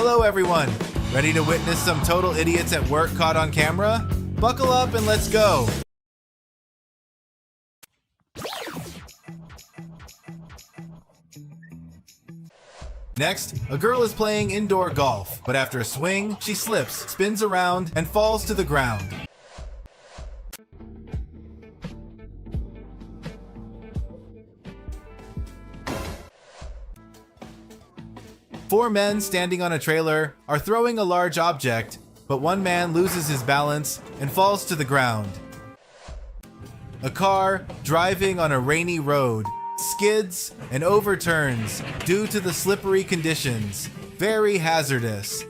Hello everyone! Ready to witness some total idiots at work caught on camera? Buckle up and let's go! Next, a girl is playing indoor golf, but after a swing, she slips, spins around, and falls to the ground. Four men standing on a trailer are throwing a large object, but one man loses his balance and falls to the ground. A car driving on a rainy road skids and overturns due to the slippery conditions. Very hazardous.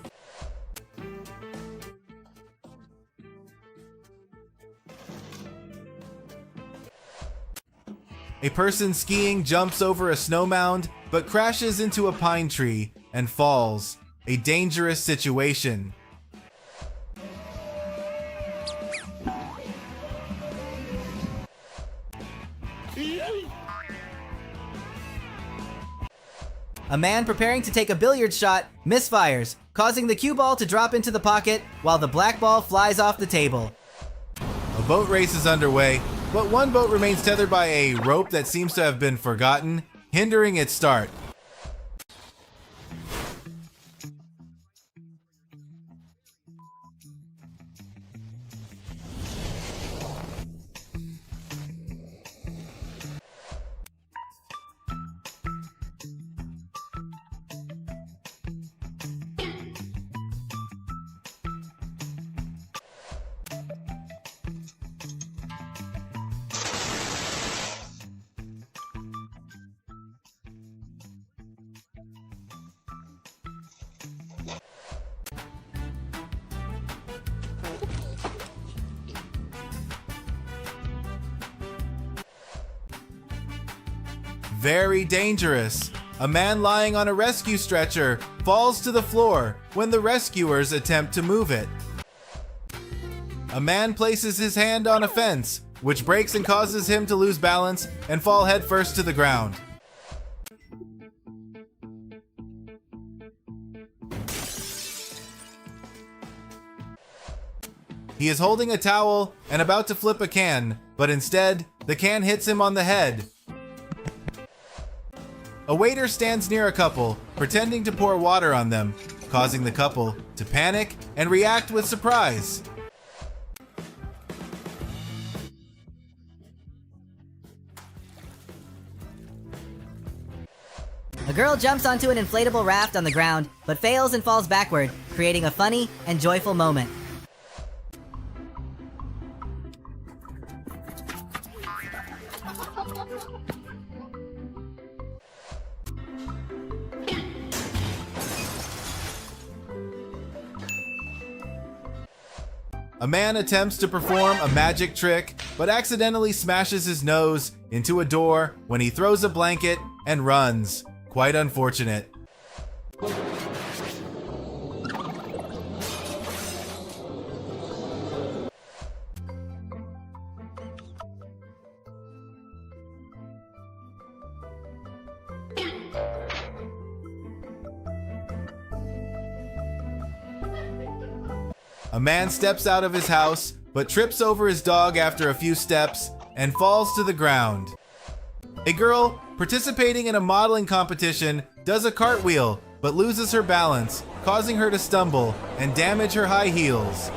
A person skiing jumps over a snow mound but crashes into a pine tree and falls. A dangerous situation. A man preparing to take a billiard shot misfires, causing the cue ball to drop into the pocket while the black ball flies off the table. A boat race is underway, but one boat remains tethered by a rope that seems to have been forgotten, hindering its start. Very dangerous. A man lying on a rescue stretcher falls to the floor when the rescuers attempt to move it. A man places his hand on a fence, which breaks and causes him to lose balance and fall headfirst to the ground. He is holding a towel and about to flip a can, but instead, the can hits him on the head. A waiter stands near a couple, pretending to pour water on them, causing the couple to panic and react with surprise. A girl jumps onto an inflatable raft on the ground, but fails and falls backward, creating a funny and joyful moment. A man attempts to perform a magic trick, but accidentally smashes his nose into a door when he throws a blanket and runs. Quite unfortunate. A man steps out of his house, but trips over his dog after a few steps and falls to the ground. A girl participating in a modeling competition does a cartwheel, but loses her balance, causing her to stumble and damage her high heels.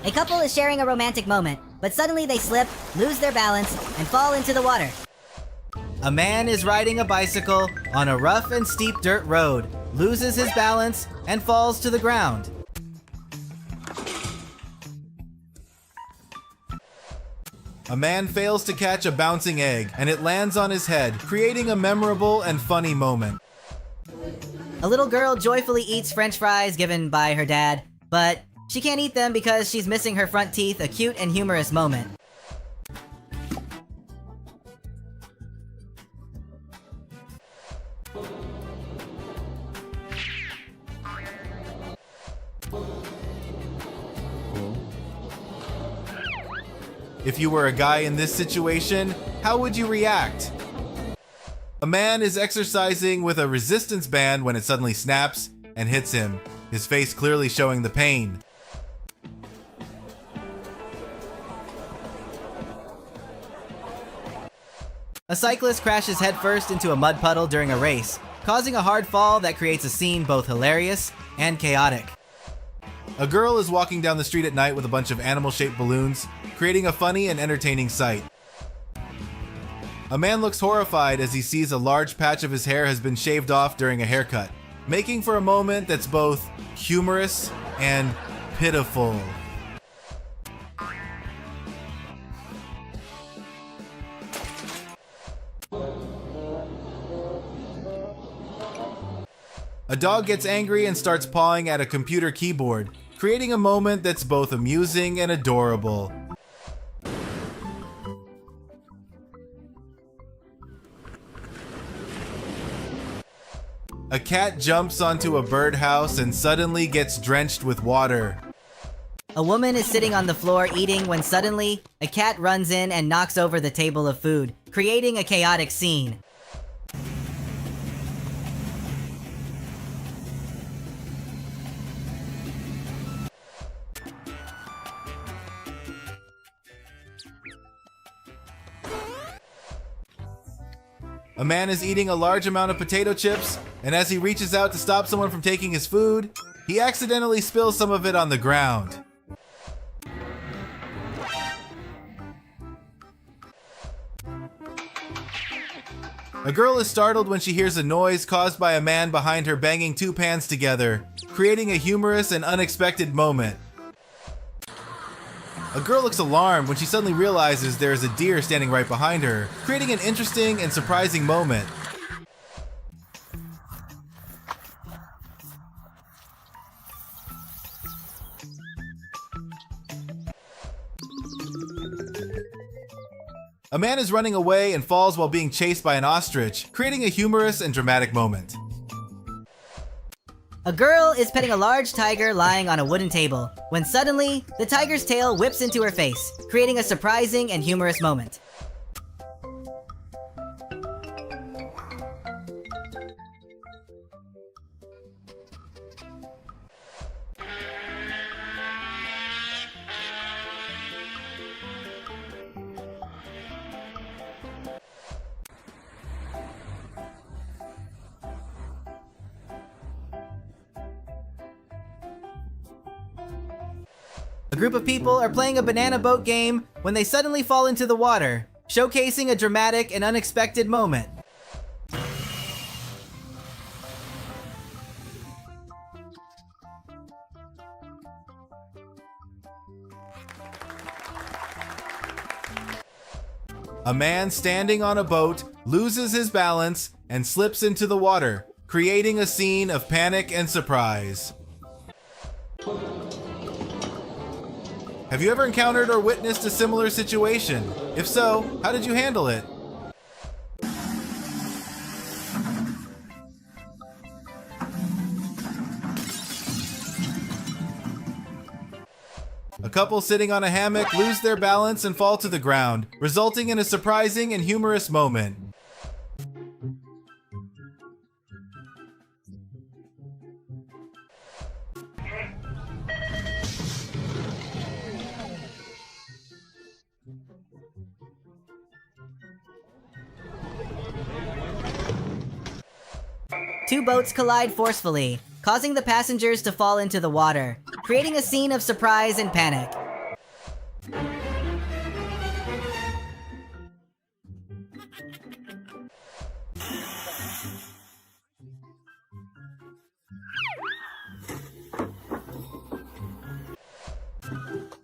A couple is sharing a romantic moment, but suddenly they slip, lose their balance, and fall into the water. A man is riding a bicycle on a rough and steep dirt road, loses his balance, and falls to the ground. A man fails to catch a bouncing egg, and it lands on his head, creating a memorable and funny moment. A little girl joyfully eats French fries given by her dad, but she can't eat them because she's missing her front teeth, a cute and humorous moment. If you were a guy in this situation, how would you react? A man is exercising with a resistance band when it suddenly snaps and hits him, his face clearly showing the pain. A cyclist crashes headfirst into a mud puddle during a race, causing a hard fall that creates a scene both hilarious and chaotic. A girl is walking down the street at night with a bunch of animal-shaped balloons, creating a funny and entertaining sight. A man looks horrified as he sees a large patch of his hair has been shaved off during a haircut, making for a moment that's both humorous and pitiful. A dog gets angry and starts pawing at a computer keyboard, creating a moment that's both amusing and adorable. A cat jumps onto a birdhouse and suddenly gets drenched with water. A woman is sitting on the floor eating when suddenly, a cat runs in and knocks over the table of food, creating a chaotic scene. A man is eating a large amount of potato chips, and as he reaches out to stop someone from taking his food, he accidentally spills some of it on the ground. A girl is startled when she hears a noise caused by a man behind her banging two pans together, creating a humorous and unexpected moment. A girl looks alarmed when she suddenly realizes there is a deer standing right behind her, creating an interesting and surprising moment. A man is running away and falls while being chased by an ostrich, creating a humorous and dramatic moment. A girl is petting a large tiger lying on a wooden table, when suddenly, the tiger's tail whips into her face, creating a surprising and humorous moment. A group of people are playing a banana boat game when they suddenly fall into the water, showcasing a dramatic and unexpected moment. A man standing on a boat loses his balance and slips into the water, creating a scene of panic and surprise. Have you ever encountered or witnessed a similar situation? If so, how did you handle it? A couple sitting on a hammock lose their balance and fall to the ground, resulting in a surprising and humorous moment. Two boats collide forcefully, causing the passengers to fall into the water, creating a scene of surprise and panic.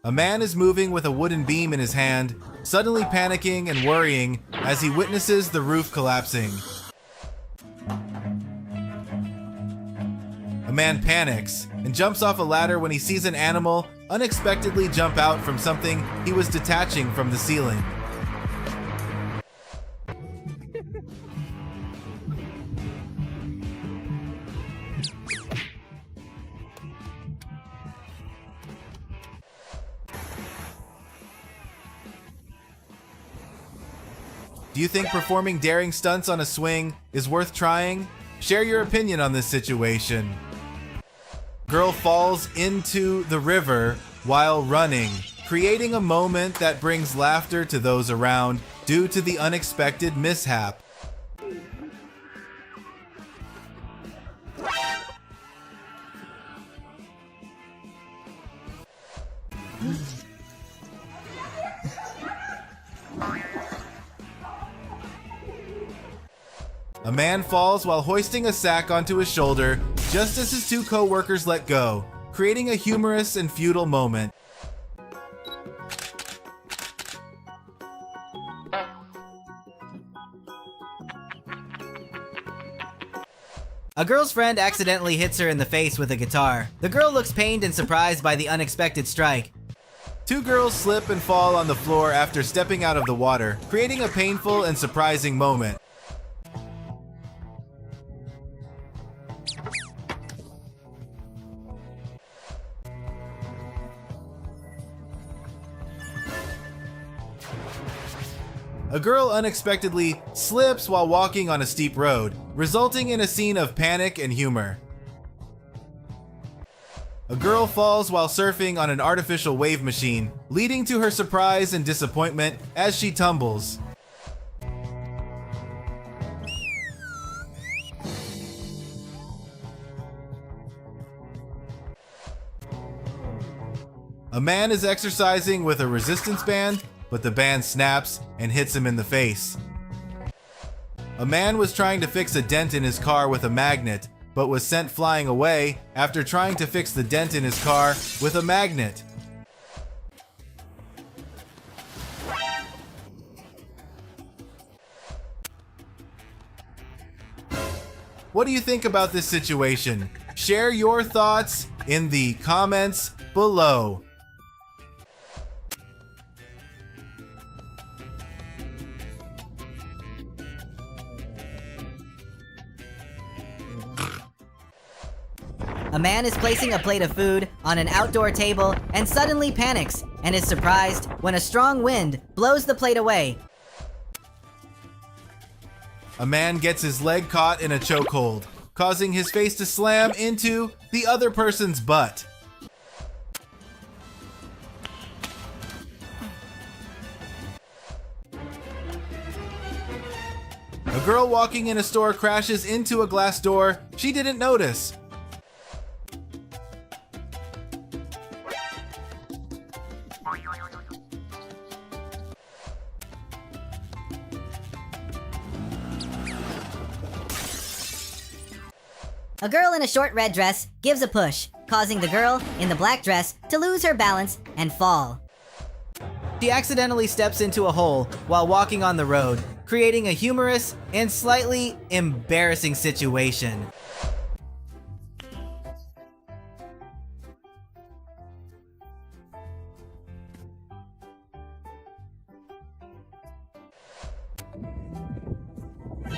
A man is moving with a wooden beam in his hand, suddenly panicking and worrying as he witnesses the roof collapsing. A man panics and jumps off a ladder when he sees an animal unexpectedly jump out from something he was detaching from the ceiling. Do you think performing daring stunts on a swing is worth trying? Share your opinion on this situation. Girl falls into the river while running, creating a moment that brings laughter to those around due to the unexpected mishap. A man falls while hoisting a sack onto his shoulder just as his two co-workers let go, creating a humorous and futile moment. A girl's friend accidentally hits her in the face with a guitar. The girl looks pained and surprised by the unexpected strike. Two girls slip and fall on the floor after stepping out of the water, creating a painful and surprising moment. A girl unexpectedly slips while walking on a steep road, resulting in a scene of panic and humor. A girl falls while surfing on an artificial wave machine, leading to her surprise and disappointment as she tumbles. A man is exercising with a resistance band, but the band snaps and hits him in the face. A man was trying to fix a dent in his car with a magnet, but was sent flying away after trying to fix the dent in his car with a magnet. What do you think about this situation? Share your thoughts in the comments below. A man is placing a plate of food on an outdoor table and suddenly panics and is surprised when a strong wind blows the plate away. A man gets his leg caught in a chokehold, causing his face to slam into the other person's butt. A girl walking in a store crashes into a glass door she didn't notice. A girl in a short red dress gives a push, causing the girl in the black dress to lose her balance and fall. She accidentally steps into a hole while walking on the road, creating a humorous and slightly embarrassing situation.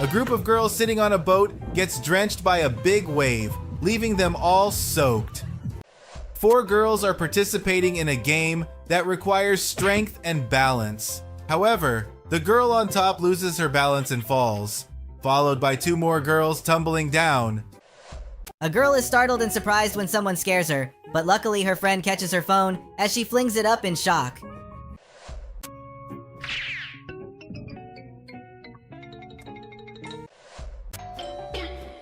A group of girls sitting on a boat gets drenched by a big wave, leaving them all soaked. 4 girls are participating in a game that requires strength and balance. However, the girl on top loses her balance and falls, followed by 2 more girls tumbling down. A girl is startled and surprised when someone scares her, but luckily her friend catches her phone as she flings it up in shock.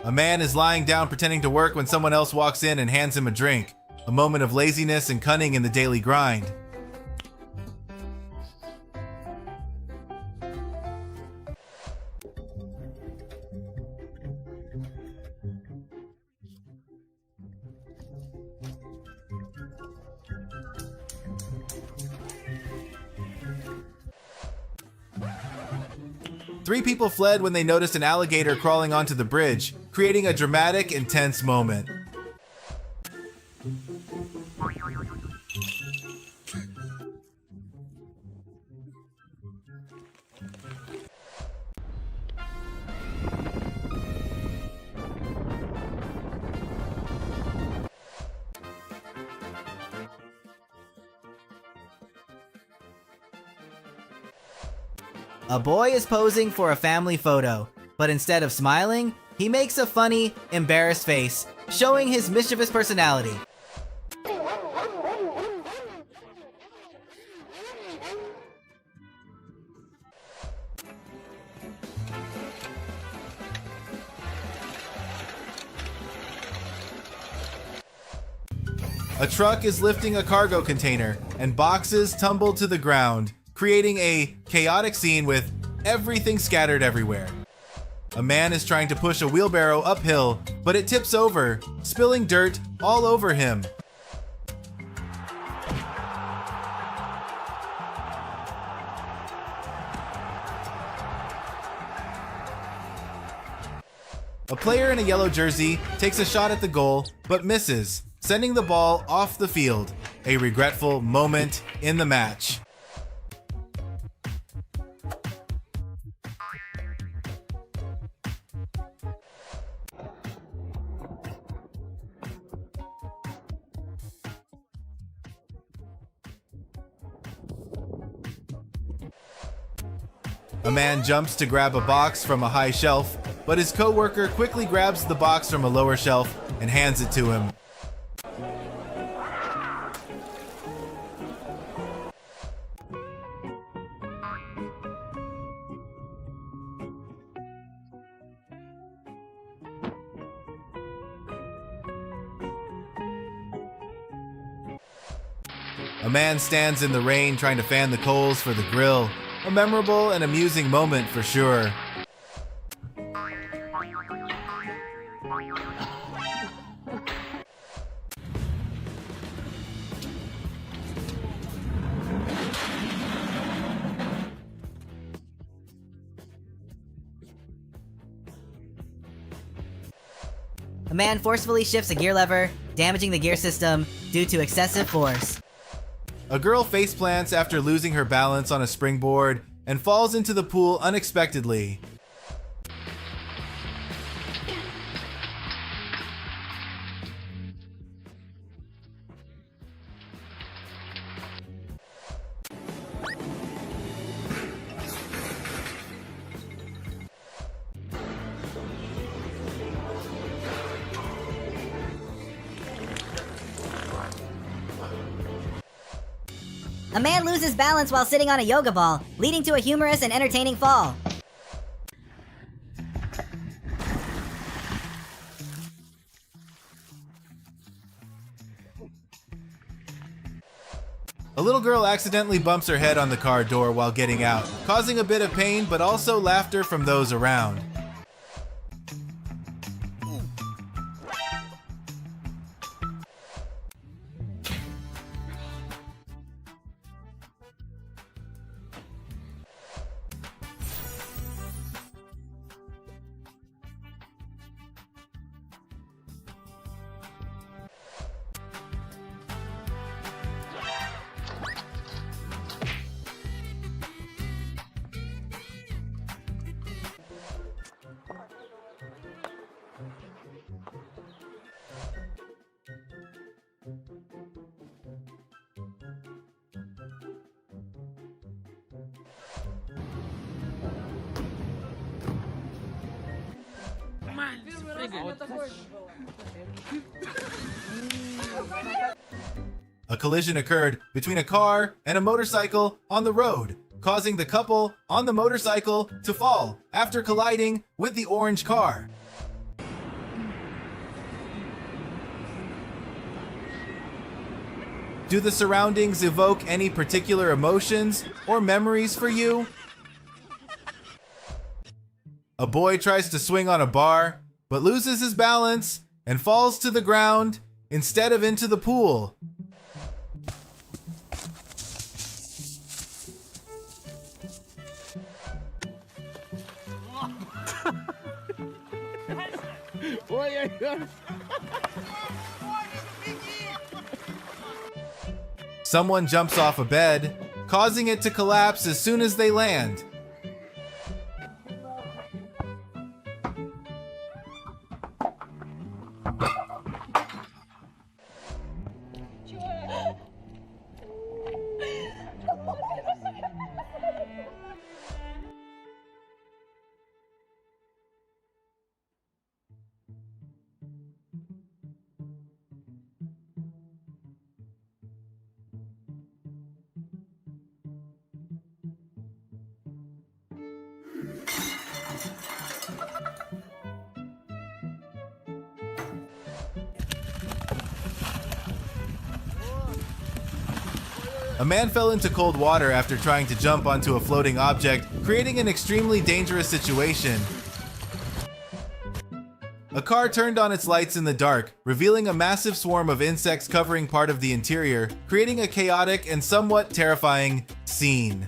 A man is lying down pretending to work when someone else walks in and hands him a drink, a moment of laziness and cunning in the daily grind. Three people fled when they noticed an alligator crawling onto the bridge, creating a dramatic, intense moment. A boy is posing for a family photo, but instead of smiling, he makes a funny, embarrassed face, showing his mischievous personality. A truck is lifting a cargo container, and boxes tumble to the ground, creating a chaotic scene with everything scattered everywhere. A man is trying to push a wheelbarrow uphill, but it tips over, spilling dirt all over him. A player in a yellow jersey takes a shot at the goal, but misses, sending the ball off the field. A regretful moment in the match. A man jumps to grab a box from a high shelf, but his coworker quickly grabs the box from a lower shelf and hands it to him. A man stands in the rain trying to fan the coals for the grill. A memorable and amusing moment for sure. A man forcefully shifts a gear lever, damaging the gear system due to excessive force. A girl faceplants after losing her balance on a springboard and falls into the pool unexpectedly. A man loses balance while sitting on a yoga ball, leading to a humorous and entertaining fall. A little girl accidentally bumps her head on the car door while getting out, causing a bit of pain but also laughter from those around. A collision occurred between a car and a motorcycle on the road, causing the couple on the motorcycle to fall after colliding with the orange car. Do the surroundings evoke any particular emotions or memories for you? A boy tries to swing on a bar, but loses his balance and falls to the ground instead of into the pool. Someone jumps off a bed, causing it to collapse as soon as they land. A man fell into cold water after trying to jump onto a floating object, creating an extremely dangerous situation. A car turned on its lights in the dark, revealing a massive swarm of insects covering part of the interior, creating a chaotic and somewhat terrifying scene.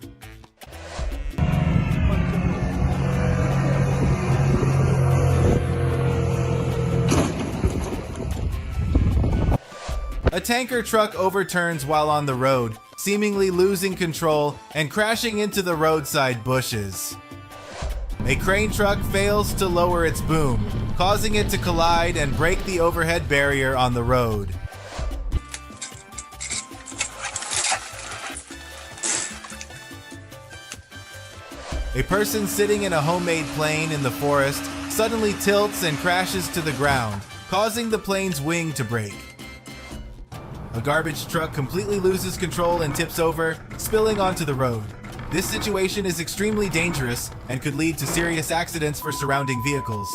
A tanker truck overturns while on the road, seemingly losing control and crashing into the roadside bushes. A crane truck fails to lower its boom, causing it to collide and break the overhead barrier on the road. A person sitting in a homemade plane in the forest suddenly tilts and crashes to the ground, causing the plane's wing to break. A garbage truck completely loses control and tips over, spilling onto the road. This situation is extremely dangerous and could lead to serious accidents for surrounding vehicles.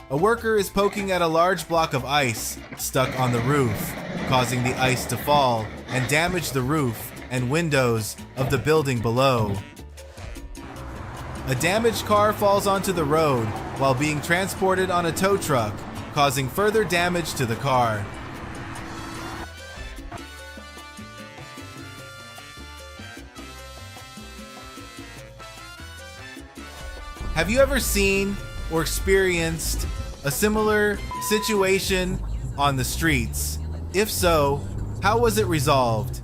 A worker is poking at a large block of ice stuck on the roof, causing the ice to fall and damage the roof and windows of the building below. A damaged car falls onto the road while being transported on a tow truck, causing further damage to the car. Have you ever seen or experienced a similar situation on the streets? If so, how was it resolved?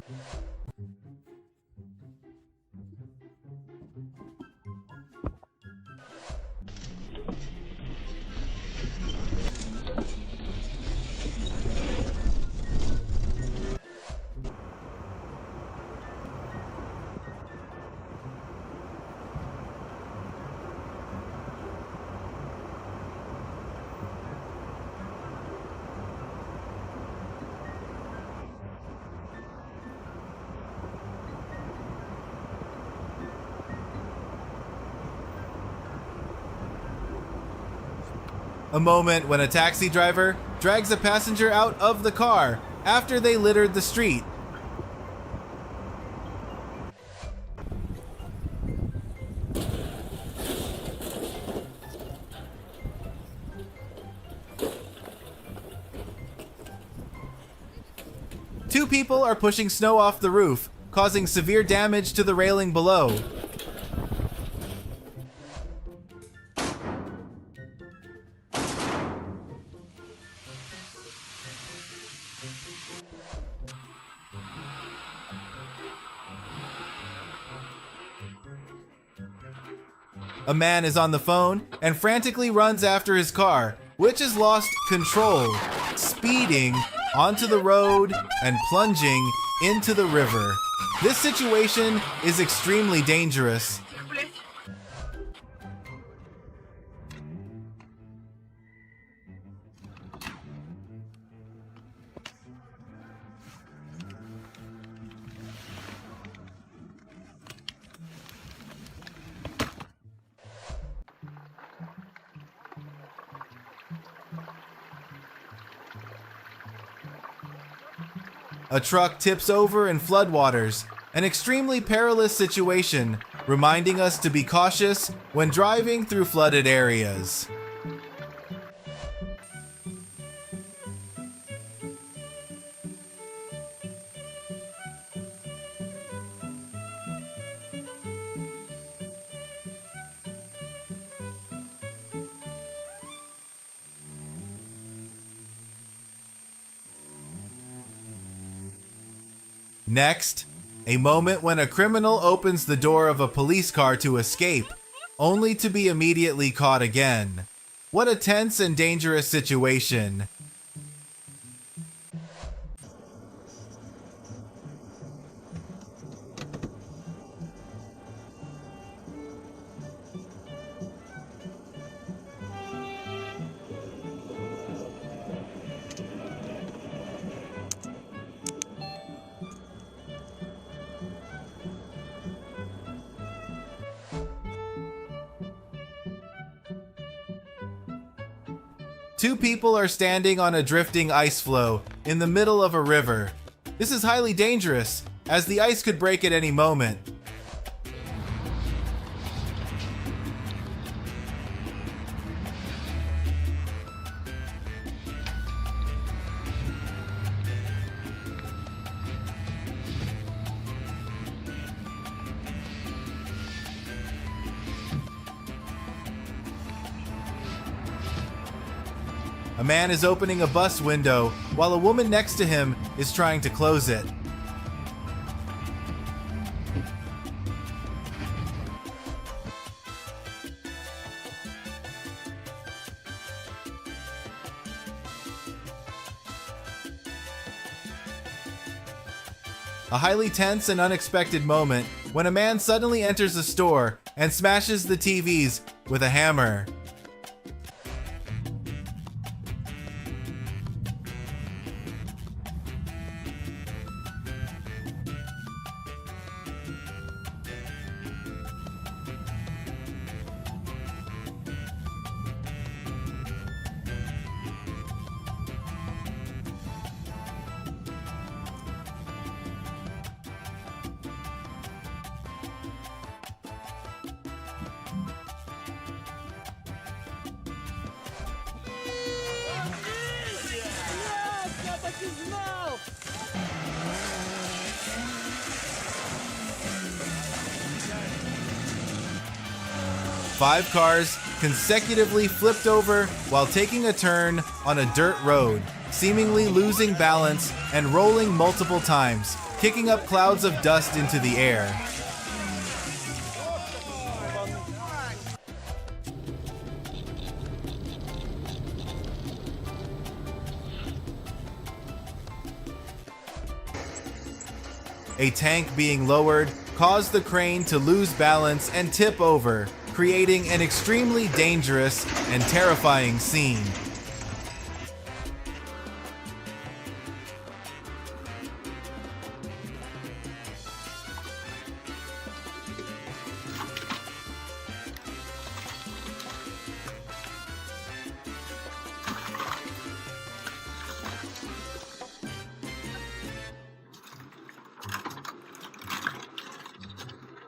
A moment when a taxi driver drags a passenger out of the car after they littered the street. Two people are pushing snow off the roof, causing severe damage to the railing below. A man is on the phone and frantically runs after his car, which has lost control, speeding onto the road and plunging into the river. This situation is extremely dangerous. A truck tips over in floodwaters, an extremely perilous situation, reminding us to be cautious when driving through flooded areas. Next, a moment when a criminal opens the door of a police car to escape, only to be immediately caught again. What a tense and dangerous situation. Two people are standing on a drifting ice floe in the middle of a river. This is highly dangerous, as the ice could break at any moment. A man is opening a bus window while a woman next to him is trying to close it. A highly tense and unexpected moment when a man suddenly enters the store and smashes the TVs with a hammer. Five cars consecutively flipped over while taking a turn on a dirt road, seemingly losing balance and rolling multiple times, kicking up clouds of dust into the air. A tank being lowered caused the crane to lose balance and tip over, creating an extremely dangerous and terrifying scene.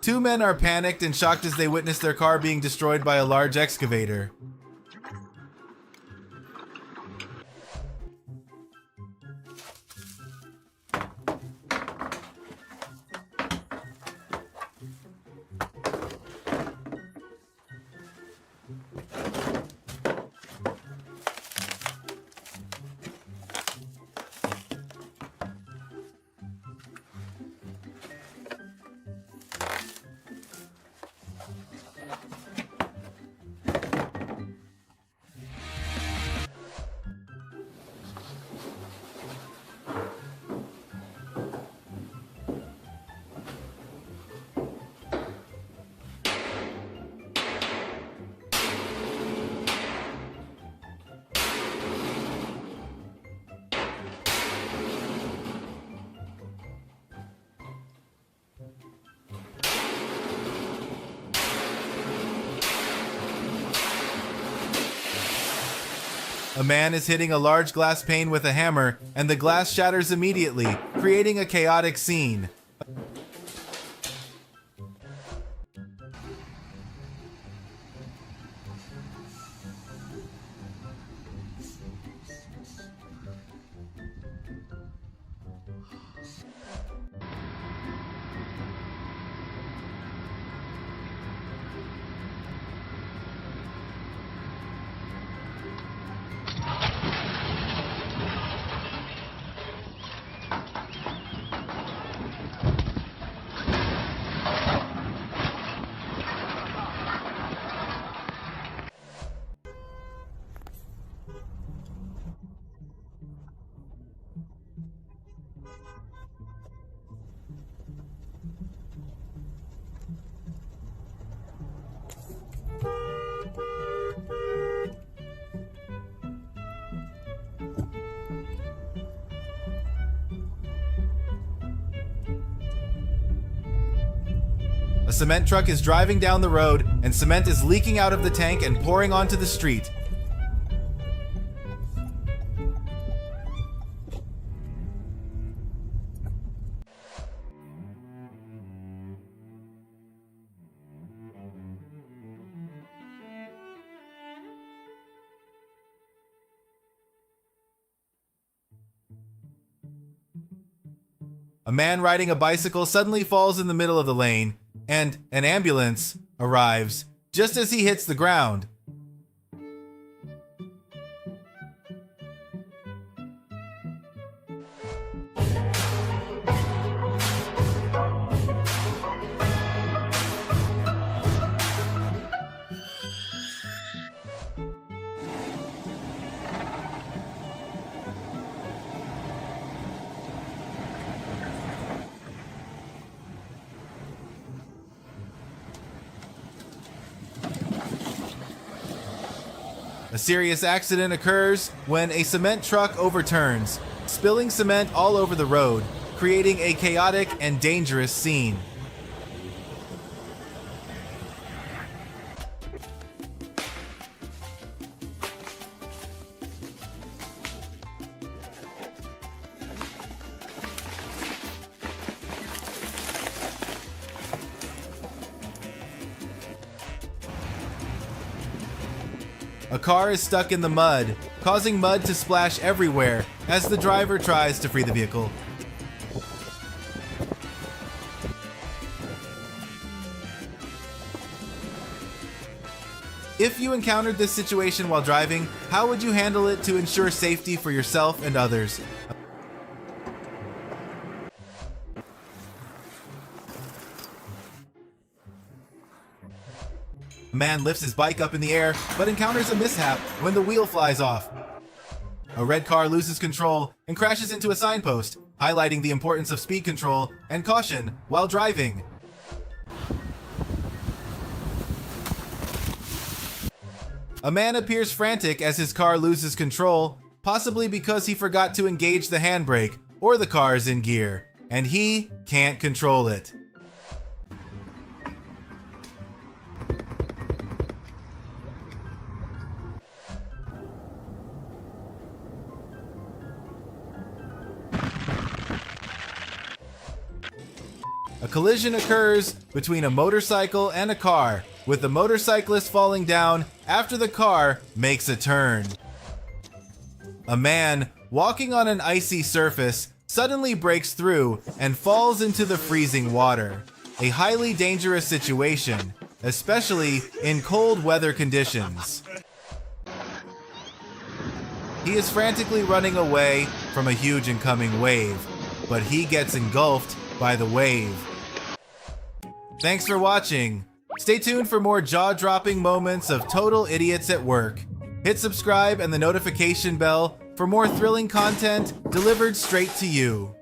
Two men are panicked and shocked as they witness their car being destroyed by a large excavator. A man is hitting a large glass pane with a hammer, and the glass shatters immediately, creating a chaotic scene. A cement truck is driving down the road, and cement is leaking out of the tank and pouring onto the street. A man riding a bicycle suddenly falls in the middle of the lane, and an ambulance arrives just as he hits the ground. A serious accident occurs when a cement truck overturns, spilling cement all over the road, creating a chaotic and dangerous scene. A car is stuck in the mud, causing mud to splash everywhere as the driver tries to free the vehicle. If you encountered this situation while driving, how would you handle it to ensure safety for yourself and others? A man lifts his bike up in the air, but encounters a mishap when the wheel flies off. A red car loses control and crashes into a signpost, highlighting the importance of speed control and caution while driving. A man appears frantic as his car loses control, possibly because he forgot to engage the handbrake or the car is in gear, and he can't control it. A collision occurs between a motorcycle and a car, with the motorcyclist falling down after the car makes a turn. A man walking on an icy surface suddenly breaks through and falls into the freezing water, a highly dangerous situation, especially in cold weather conditions. He is frantically running away from a huge incoming wave, but he gets engulfed by the wave. Thanks for watching. Stay tuned for more jaw-dropping moments of total idiots at work. Hit subscribe and the notification bell for more thrilling content delivered straight to you.